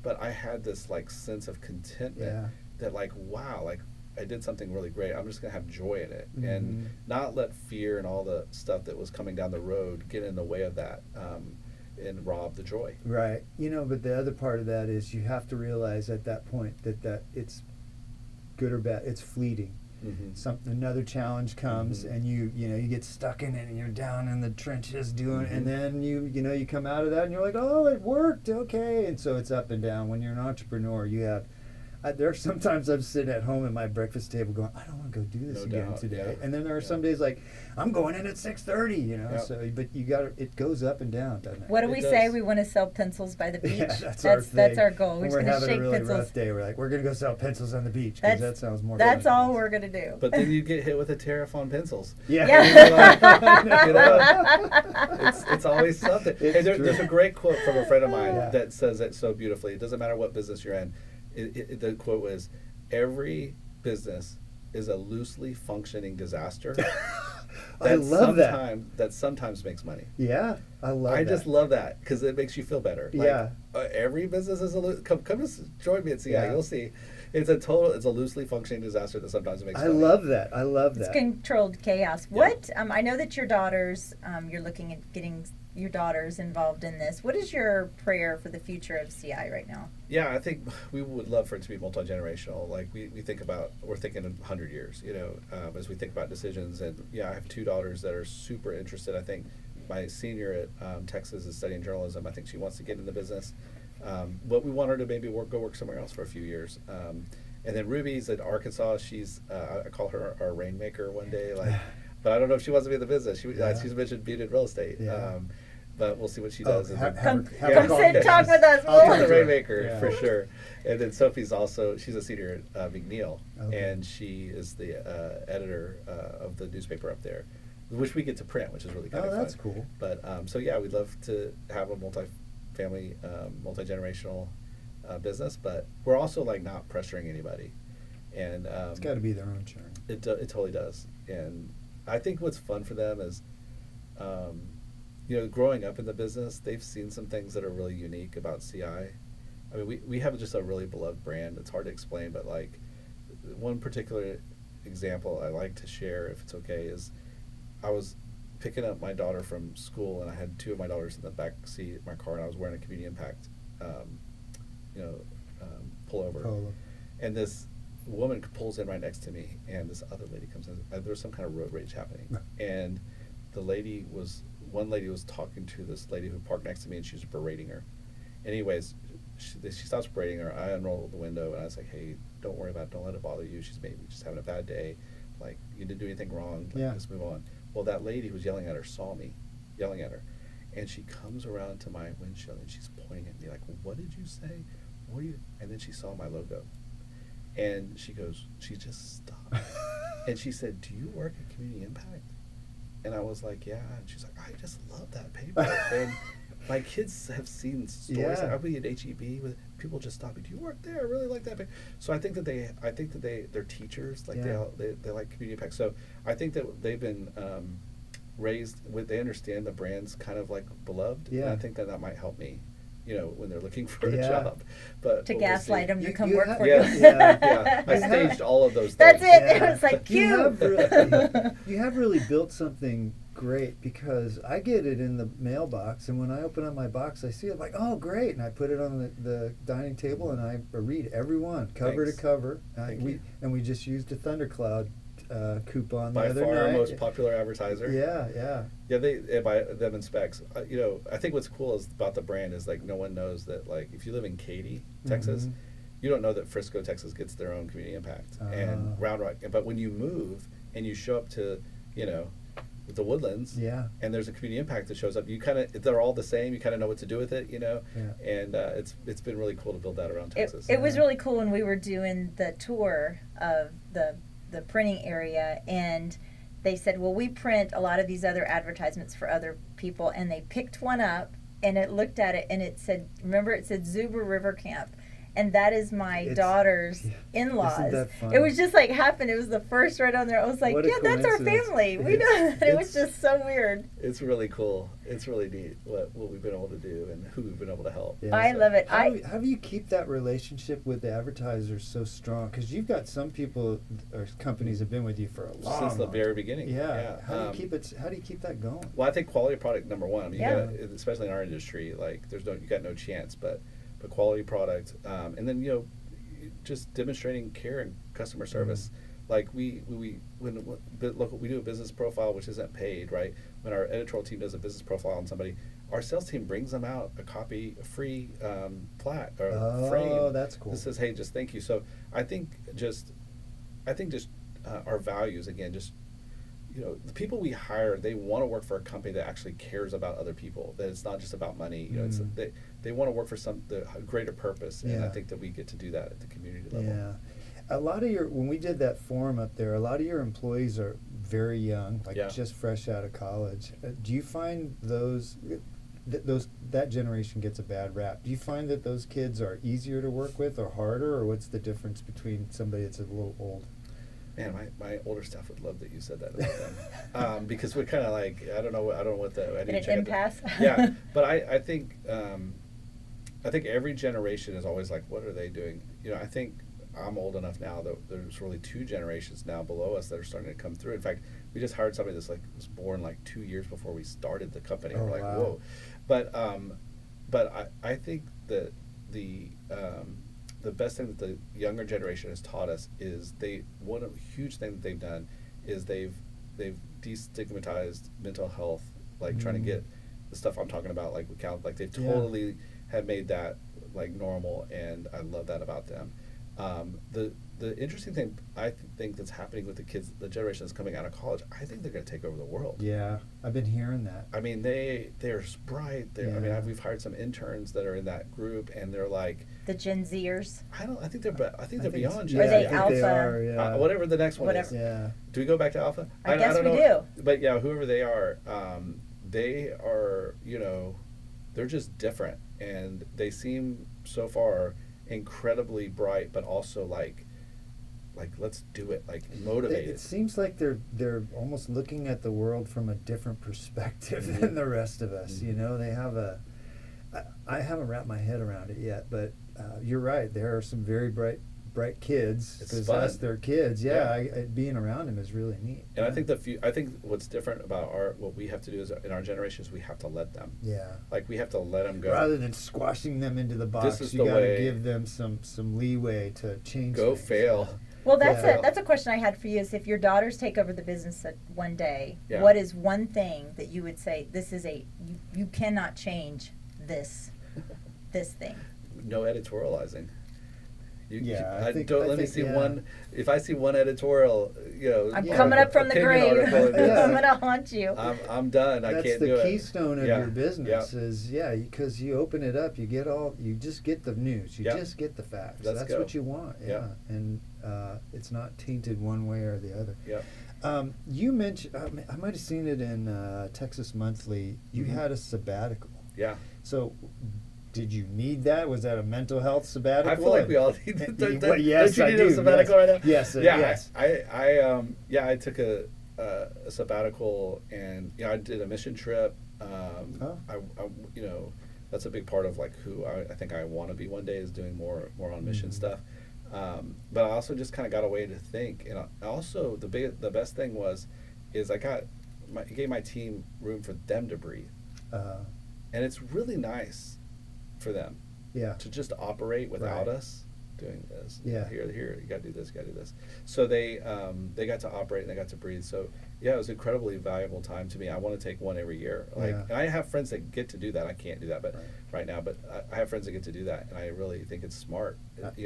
But I had this like sense of contentment that like, wow, like I did something really great. I'm just gonna have joy in it and not let fear and all the stuff that was coming down the road get in the way of that and rob the joy. Right. You know, but the other part of that is you have to realize at that point that it's good or bad. It's fleeting. Another challenge comes and you get stuck in it and you're down in the trenches doing and then you come out of that and you're like, oh, it worked, okay. And so it's up and down. When you're an entrepreneur, you have there are sometimes I'm sitting at home at my breakfast table going, I don't want to go do this again today. And then there are some days like, I'm going in at 6:30, you know. So, but it goes up and down, doesn't it? What do we say? We want to sell pencils by the beach. Yeah, that's our thing. That's our goal. We're When just we're going to having shake a really pencils. rough day. We're like, we're going to go sell pencils on the beach because that sounds more. That's fun. all we're going to do. But then you get hit with a tariff on pencils. Yeah. It's always something. Hey, there's a great quote from a friend of mine that says it so beautifully. It doesn't matter what business you're in. The quote was, every business is a loosely functioning disaster. I love that. That sometimes makes money. Yeah, I love that. I just love that because it makes you feel better. Yeah. Every business is come join me at CI. You'll see. It's a loosely functioning disaster that sometimes makes money. I love that. I love that. It's controlled chaos. Yeah. What? I know that your daughters, you're looking at getting your daughters involved in this. What is your prayer for the future of CI right now? Yeah, I think we would love for it to be multi-generational. Like we're thinking in 100 years, as we think about decisions. And I have 2 daughters that are super interested. I think my senior at Texas is studying journalism. I think she wants to get in the business. But we want her to maybe go work somewhere else for a few years. And then Ruby's at Arkansas. She's I call her our rainmaker one day. But I don't know if she wants to be in the business. She's mentioned being in real estate. Yeah. But we'll see what she does. Come sit and talk with us. She's a rainmaker for sure. And then Sophie's she's a senior at McNeil, and she is the editor of the newspaper up there, which we get to print, which is really kind of fun. Oh, that's cool. But we'd love to have a multi-family, multi-generational business, but we're also like not pressuring anybody. And it's got to be their own journey. It totally does. And I think what's fun for them is, growing up in the business, they've seen some things that are really unique about CI. I mean, we have just a really beloved brand. It's hard to explain, but like one particular example I like to share, if it's okay, is I was picking up my daughter from school, and I had 2 of my daughters in the back seat of my car, and I was wearing a Community Impact, pullover. Polo. And this woman pulls in right next to me, and this other lady comes in. There was some kind of road rage happening, and one lady was talking to this lady who parked next to me, and she was berating her. Anyways, she stops berating her. I unrolled the window, and I was like, hey, don't worry about it. Don't let it bother you. She's maybe just having a bad day. Like, you didn't do anything wrong. Let's move on. Well, that lady who was yelling at her saw me yelling at her, and she comes around to my windshield, and she's pointing at me like, what did you say? What are you? And then she saw my logo, and she just stopped. And she said, do you work at Community Impact? And I was like, yeah. And she's like, I just love that paper. And my kids have seen stories. Like, I'll be at HEB with people just stop me. Do you work there? I really like that paper. So I think that they're teachers. Like they like Community Impact. So I think that they've been raised with. They understand the brand's kind of like beloved. Yeah. And I think that might help me when they're looking for a Yeah. job. But To what we'll gaslight see- them to You- come you work have- for Yeah, you. yeah. I staged all of those things. That's it. Yeah. It was like, You cue. have really, you have really built something great, because I get it in the mailbox, and when I open up my box, I see it, like, oh, great, and I put it on the dining table, and I read every one, cover Thanks. to cover. Thank you. We just used a Thundercloud coupon the By other far our night. most popular advertiser. Yeah. Yeah, they buy them in specs. I think what's cool is about the brand is like no one knows that, like, if you live in Katy, Texas, Mhm. you don't know that Frisco, Texas gets their own community impact Ah. and Round Rock. But when you move and you show up to the Woodlands, Yeah. and there's a community impact that shows up, they're all the same. You kind of know what to do with it, Yeah. And it's been really cool to build that around Texas. It was really cool when we were doing the tour of the printing area, and they said, well, we print a lot of these other advertisements for other people, and they picked one up, and it looked at it, and it said Zuber River Camp. And that is my It's- daughter's yeah. in-laws. Isn't that fun? It was just like happened. It was the first right on there. I was like, What a yeah, that's our coincidence. family. We know. It was It's- just so weird. It's really cool. It's really neat what we've been able to do and who we've been able to help. Yeah. I love it. How do you keep that relationship with the advertisers so strong? Because you've got some people or companies have been with you for a long Since the long very time. beginning. Yeah. How do you keep that going? Well, I think quality product number one. I mean, Yeah. you gotta, especially in our industry, like you got no chance. But quality product, and then just demonstrating care and customer service. Like we do a business profile, which isn't paid, right? When our editorial team does a business profile on somebody, our sales team brings them out a free plaque or frame. That's cool. That says, "Hey, just thank you." So I think just our values again, just the people we hire, they want to work for a company that actually cares about other people. That it's not just about money. It's they want to work for a greater purpose, and I Yeah. think that we get to do that at the community level. Yeah. A lot of when we did that forum up there, a lot of your employees are very young, like Yeah. just fresh out of college. Do you find that generation gets a bad rap? Do you find that those kids are easier to work with or harder, or what's the difference between somebody that's a little old? Man, my older staff would love that you said that about them, because we're kind of like I don't know what the I need In to an check out impasse? yeah, but I think every generation is always like, what are they doing? I think I'm old enough now that there's really two generations now below us that are starting to come through. In fact, we just hired somebody that's was born like 2 years before we started the company. Oh, We're like, wow. whoa, but I think that the best thing that the younger generation has taught us is one huge thing that they've done is they've destigmatized mental health, like trying to get the stuff I'm talking about, like they've totally have made that like normal, and I love that about them. The interesting thing I think that's happening with the kids, the generation that's coming out of college, I think they're going to take over the world. Yeah, I've been hearing that. I mean, they're bright. Yeah. We've hired some interns that are in that group, and they're like, The Gen Zers. I think they're beyond. Are they I think they alpha? are, yeah. Whatever the next one Whatever. is. Yeah. Do we go back to alpha? I guess don't we know. do. But yeah, whoever they are, they're just different, and they seem so far incredibly bright, but also like let's do it, like motivated. It seems like they're almost looking at the world from a different perspective than the rest of us. They have I haven't wrapped my head around it yet, but you're right. There are some very bright kids, It's because fun. they're kids. Yeah, Yeah. being around them is really neat. And I think what's different about what we have to do is in our generation is we have to let them. Yeah. Like we have to let them go. Rather than squashing them into the box, is you the got to way- give them some leeway to change. Go things. fail. Well, that's Yeah. that's a question I had for you. Is if your daughters take over the business one day, Yeah. what is one thing that you would say you cannot change this thing? No editorializing. Yeah, I think- don't I let me think, see yeah. one. If I see one editorial, I'm Yeah. coming up from the opinion grave. article, Yeah. I'm gonna haunt you. I'm done. I That's can't the do it. keystone of Yeah. your business Yeah. is because you open it up, you just get the news, you Yeah. just get the facts. Let's That's go. what you want. Yeah. And it's not tainted one way or the other. Yeah. You mentioned I might have seen it in Texas Monthly. You Mhm. had a sabbatical. Yeah. So. Did you need that? Was that a mental health sabbatical? I feel like we all need Well, yes, don't I you do. need a sabbatical right now? Yes, Yeah. yes. I took a sabbatical, and I did a mission trip. Oh. I that's a big part of like who I think I want to be one day, is doing more on mission stuff. But I also just kind of got a way to think, and also the best thing is I gave my team room for them to breathe, and it's really nice for them to just operate without us doing this. Here, you got to do this, you got to do this. So they got to operate and they got to breathe. So yeah, it was an incredibly valuable time to me. I want to take one every year. And I have friends that get to do that. I can't do that, but right now, but I have friends that get to do that, and I really think it's smart. If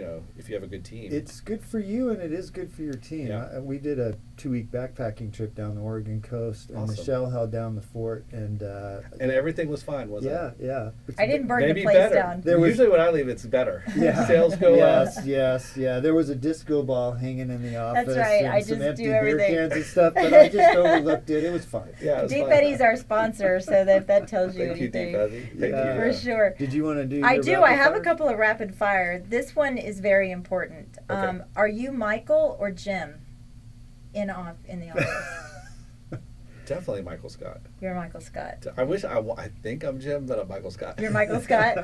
you have a good team, it's good for you, and it is good for your team. We did a 2-week backpacking trip down the Oregon coast, and Michelle held down the fort, and everything was fine, wasn't it? Yeah. I didn't burn Maybe the place better. down. Usually when I leave, it's better. Sales go up. Yes. There was a disco ball hanging in the office. That's right. And I some just empty do beer everything. cans and stuff, but I just overlooked it. It was fine. Yeah, it was Deep fine. Eddy's our sponsor, so that tells you Thank you, anything. Deep Eddy. Thank you. For sure. Did you want to do? I your do. rapid I have fire? a couple of rapid fire. This one is very important. Okay. Are you Michael or Jim in the office? Definitely Michael Scott. You're Michael Scott. I think I'm Jim, but I'm Michael Scott. You're Michael Scott?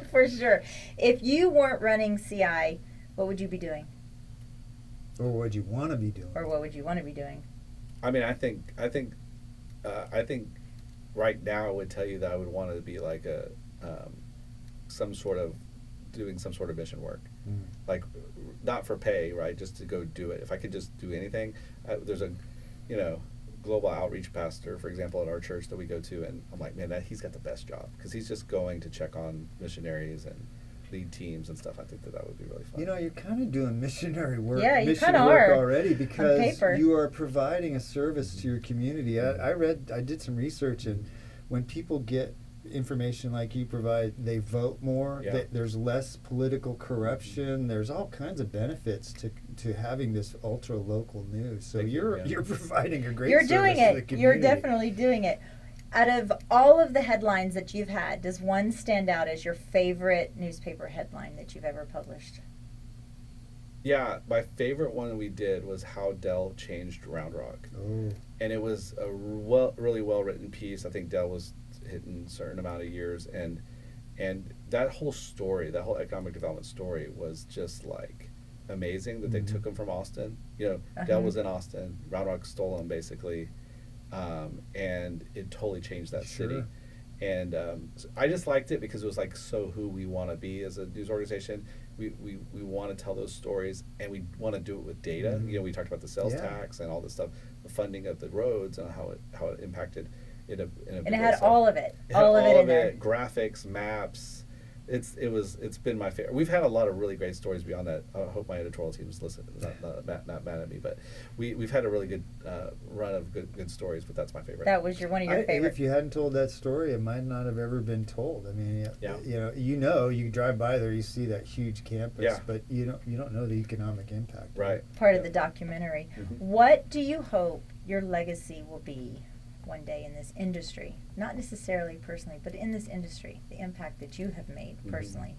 For sure. If you weren't running CI, what would you be doing? Or what would you want to be doing? Or what would you want to be doing? I mean, I think right now I would tell you that I would want to be like doing some sort of mission work, like not for pay, right? Just to go do it. If I could just do anything, there's a, global outreach pastor, for example, at our church that we go to, and I'm like, man, he's got the best job because he's just going to check on missionaries and lead teams and stuff. I think that would be really fun. You're kind of doing missionary work. Yeah, you mission kinda work are, already, because on paper. you are providing a service to your community. I did some research, and when people get information like you provide, they vote more. Yeah. There's less political corruption. There's all kinds of benefits to having this ultra local news. So you're providing a great You're service doing to the it. community. You're definitely doing it. Out of all of the headlines that you've had, does one stand out as your favorite newspaper headline that you've ever published? Yeah, my favorite one we did was how Dell changed Round Rock. Oh. And it was a really well-written piece. I think Dell was hitting a certain amount of years, and that whole story, that whole economic development story, was just like amazing that they took him from Austin. Dell was in Austin, Round Rock stole him basically, and it totally changed that city. And so I just liked it because it was like so who we want to be as a news organization. We want to tell those stories, and we want to do it with data. We talked about the sales tax and all this stuff, the funding of the roads and how it impacted it. And it had all of it. All of it in there. Graphics, maps. It's been my favorite. We've had a lot of really great stories beyond that. I hope my editorial team is listening, not mad at me, but we've had a really good run of good stories. But that's my favorite. That was one of your favorites. If you hadn't told that story, it might not have ever been told. I mean, Yeah. you drive by there, you see that huge campus, Yeah. but you don't know the economic impact. Right. Part of the documentary. What do you hope your legacy will be one day in this industry? Not necessarily personally, but in this industry, the impact that you have made personally.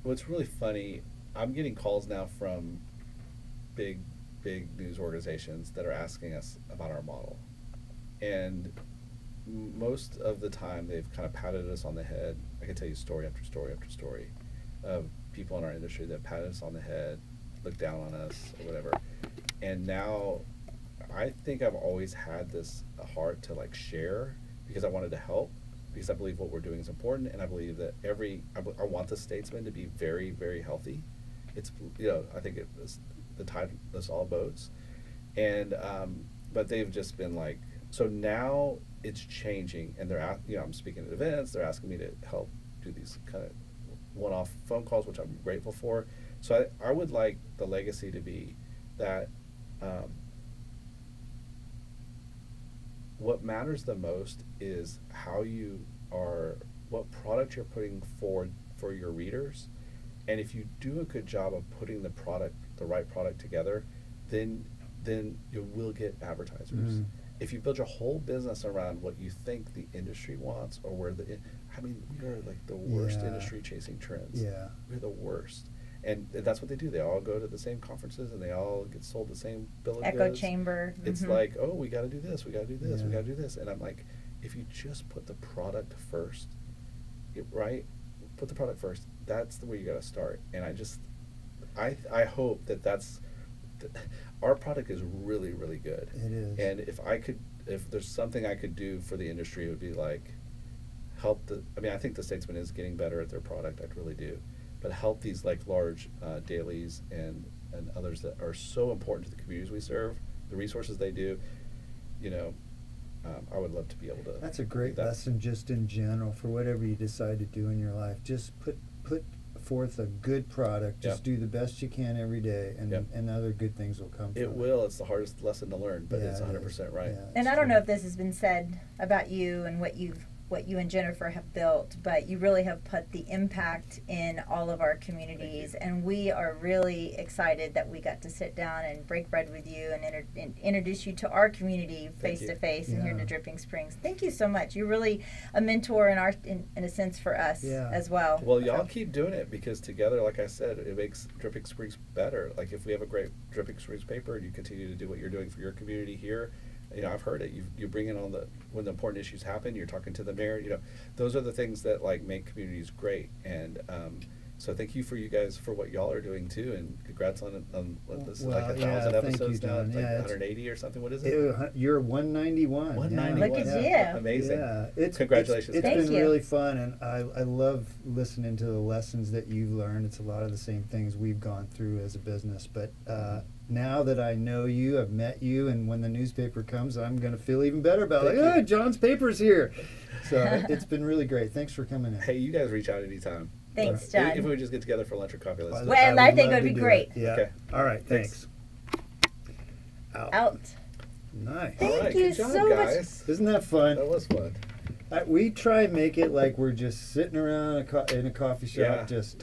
What's really funny, I'm getting calls now from big news organizations that are asking us about our model. And most of the time they've kind of patted us on the head. I can tell you story after story after story of people in our industry that patted us on the head, looked down on us, or whatever. And now I think I've always had this heart to share, because I wanted to help, because I believe what we're doing is important, and I believe that I want the Statesman to be very, very healthy. It's I think it was the tide lifts all boats, and but they've just been so now it's changing, and they're I'm speaking at events. They're asking me to help do these kind of one-off phone calls, which I'm grateful for. So I would like the legacy to be that. What matters the most is what product you're putting forward for your readers, and if you do a good job of putting the right product together, then you will get advertisers. If you build your whole business around what you think the industry wants, or we are like the worst industry chasing trends. Yeah, we're the worst. And that's what they do. They all go to the same conferences, and they all get sold the same bill of goods. Echo chamber. It's like, oh, we got to do this, we got to do this, we got to do this. And I'm like, if you just put the product first, right? Put the product first. That's the way you got to start. And I hope that's our product is really, really good. It is. And if there's something I could do for the industry, it would be like help I think the Statesman is getting better at their product. I really do. But help these like large dailies and others that are so important to the communities we serve, the resources they do, I would love to be able to. That's a great do that. lesson just in general for whatever you decide to do in your life. Just put forth a good product. Just do the best you can every day, and other good things will come from it. It will. It's the hardest lesson to learn, but it's 100% right. Yeah, And I don't know if this has been said about you and what you and Jennifer have built, but you really have put the impact in all of our communities, and we are really excited that we got to sit down and break bread with you and introduce you to our community face to face and here in the Dripping Springs. Thank you so much. You're really a mentor in a sense for us as well. Well, y'all keep doing it, because together, like I said, it makes Dripping Springs better. Like if we have a great Dripping Springs paper and you continue to do what you're doing for your community here, I've heard it. You bring in when the important issues happen. You're talking to the mayor. Those are the things that like make communities great. And so thank you for you guys for what y'all are doing too. And congrats on what this is like 1,000 episodes now. It's like 180 or something. What is it? You're 191. 191. Look at you. Amazing. Yeah, Congratulations. It's Thank been you. really fun, and I love listening to the lessons that you've learned. It's a lot of the same things we've gone through as a business, but now that I know you, I've met you, and when the newspaper comes, I'm going to feel even better about it. Like, John's paper's here. So it's been really great. Thanks for coming in. Hey, you guys reach out anytime. Thanks, John. If we would just get together for lunch or coffee, let's do it. Well, I think would it would be love to do great. Yeah. Okay. All right. Thanks. Out. Nice. Thank All right, you good job, so much. guys. Isn't that fun? That was fun. We try and make it like we're just sitting around in a coffee shop, Yeah. just